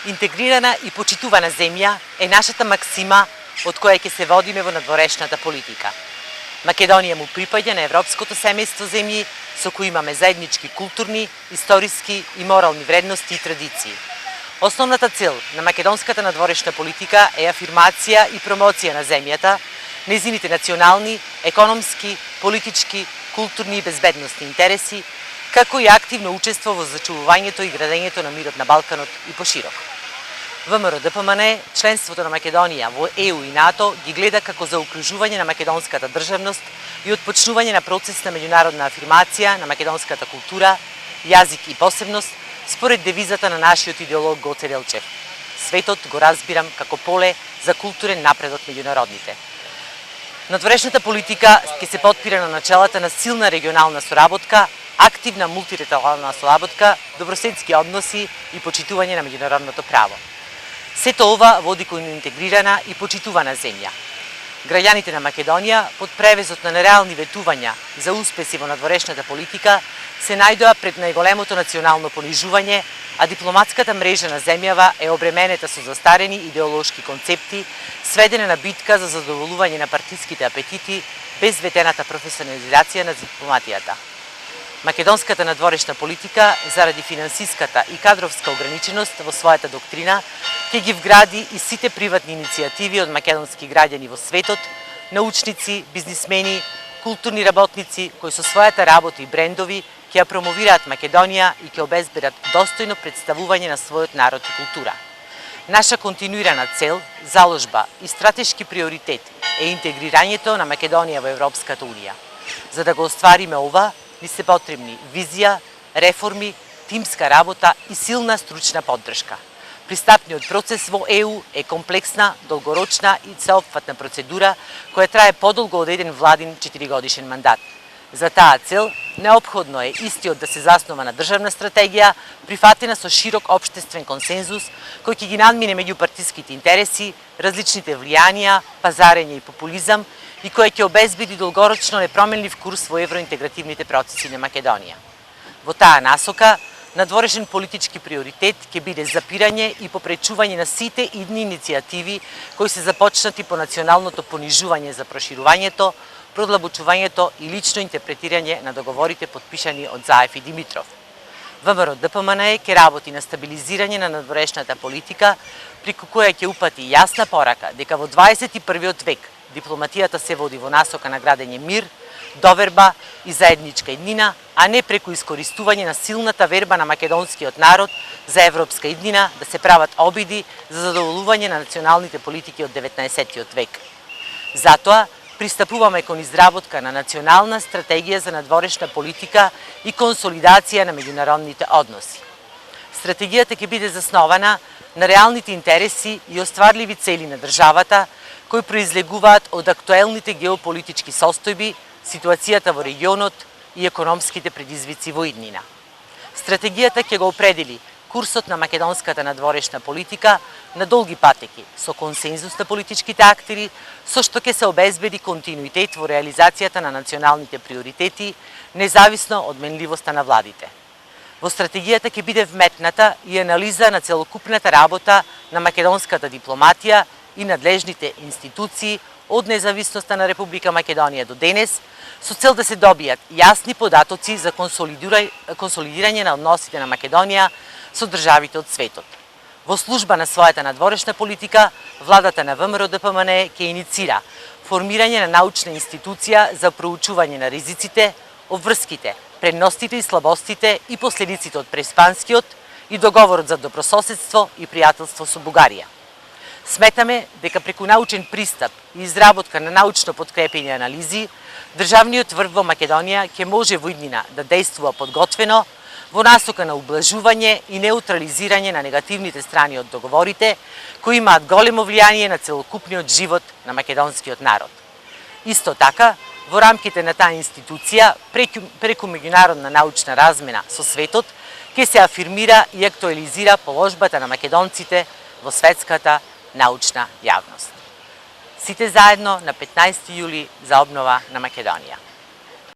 Интегрирана и почитувана земја е нашата максима од која ќе се водиме во надворешната политика. Македонија му припаѓа на европското семејство земји со кои имаме заеднички културни, историски и морални вредности и традиции. Основната цел на македонската надворешна политика е афирмација и промоција на земјата, нејзините национални, економски, политички, културни и безбедностни интереси, како и активно учество во зачувувањето и градењето на мирот на Балканот и поширок. ВМРО-ДПМН членството на Македонија во ЕУ и НАТО ги гледа како заокружување на македонската државност и отпочнување на процес на меѓународна афирмација на македонската култура, јазик и посебност, според девизата на нашиот идеолог Гоце Делчев. Светот го разбирам како поле за културен напредок меѓу народните. Надворешната политика ќе се потпира на началата на силна регионална соработка, активна мултилатерална соработка, добросетски односи и почитување на меѓународното право. Сето ова води кон интегрирана и почитувана земја. Граѓаните на Македонија, под превезот на нереални ветувања за успеси во надворешната политика, се најдоа пред најголемото национално понижување, а дипломатската мрежа на земјава е обременета со застарени идеолошки концепти, сведена на битка за задоволување на партиските апетити, без ветената професионализација на дипломатијата. Македонската надворешна политика, заради финансиската и кадровска ограниченост во својата доктрина, ќе ги вгради и сите приватни иницијативи од македонски граѓани во светот, научници, бизнисмени, културни работници, кои со својата работа и брендови ќе ја промовираат Македонија и ќе обезбедат достојно представување на својот народ и култура. Наша континуирана цел, заложба и стратешки приоритет е интегрирањето на Македонија во Европската Унија. За да го оствариме ова, ни се потребни визија, реформи, тимска работа и силна стручна поддршка. Пристапниот процес во ЕУ е комплексна, долгорочна и сеопфатна процедура која трае подолго од еден владин 4-годишен мандат. За таа цел, неопходно е истиот да се заснова на државна стратегија, прифатена со широк општествен консензус, кој ќе ги надмине меѓупартиските интереси, различните влијанија, пазарење и популизам и кој ќе обезбеди долгорочно непроменлив курс во евроинтегративните процеси на Македонија. Во таа насока, надворешен политички приоритет ќе биде запирање и попречување на сите идни иницијативи кои се започнати по националното понижување за проширувањето, продлабочувањето и лично интерпретирање на договорите подпишани од Заев и Димитров. ВМРО-ДПМН ќе работи на стабилизирање на надворешната политика, преку која ќе упати јасна порака дека во 21. век дипломатијата се води во насока на градење мир, доверба и заедничка иднина, а не преку искористување на силната верба на македонскиот народ за европска иднина да се прават обиди за задоволување на националните политики од 19. век. Затоа, пристапуваме кон изработка на национална стратегија за надворешна политика и консолидација на меѓународните односи. Стратегијата ќе биде заснована на реалните интереси и остварливи цели на државата, кои произлегуваат од актуелните геополитички состојби, ситуацијата во регионот и економските предизвици во иднина. Стратегијата ќе го определи курсот на македонската надворешна политика на долги патеки, со консензус на политичките актери, со што ќе се обезбеди континуитет во реализацијата на националните приоритети, независно од менливоста на владите. Во стратегијата ќе биде вметната и анализа на целокупната работа на македонската дипломатија и надлежните институции од независноста на Република Македонија до денес, со цел да се добијат јасни податоци за консолидирање на односите на Македонија со државите од светот. Во служба на својата надворешна политика, владата на ВМРО-ДПМН ќе иницира формирање на научна институција за проучување на ризиците, обврските, предностите и слабостите и последиците од преиспанскиот и договорот за добрососедство и пријателство со Бугарија. Сметаме дека преку научен пристап и изработка на научно подкрепени анализи, државниот врв во Македонија ќе може во иднина да действува подготвено во насока на ублажување и неутрализирање на негативните страни од договорите, кои имаат големо влијание на целокупниот живот на македонскиот народ. Исто така, во рамките на таа институција, преку меѓународна научна размена со светот, ќе се афирмира и актуализира положбата на македонците во светската научна јавност. Сите заедно на 15. јули за обнова на Македонија.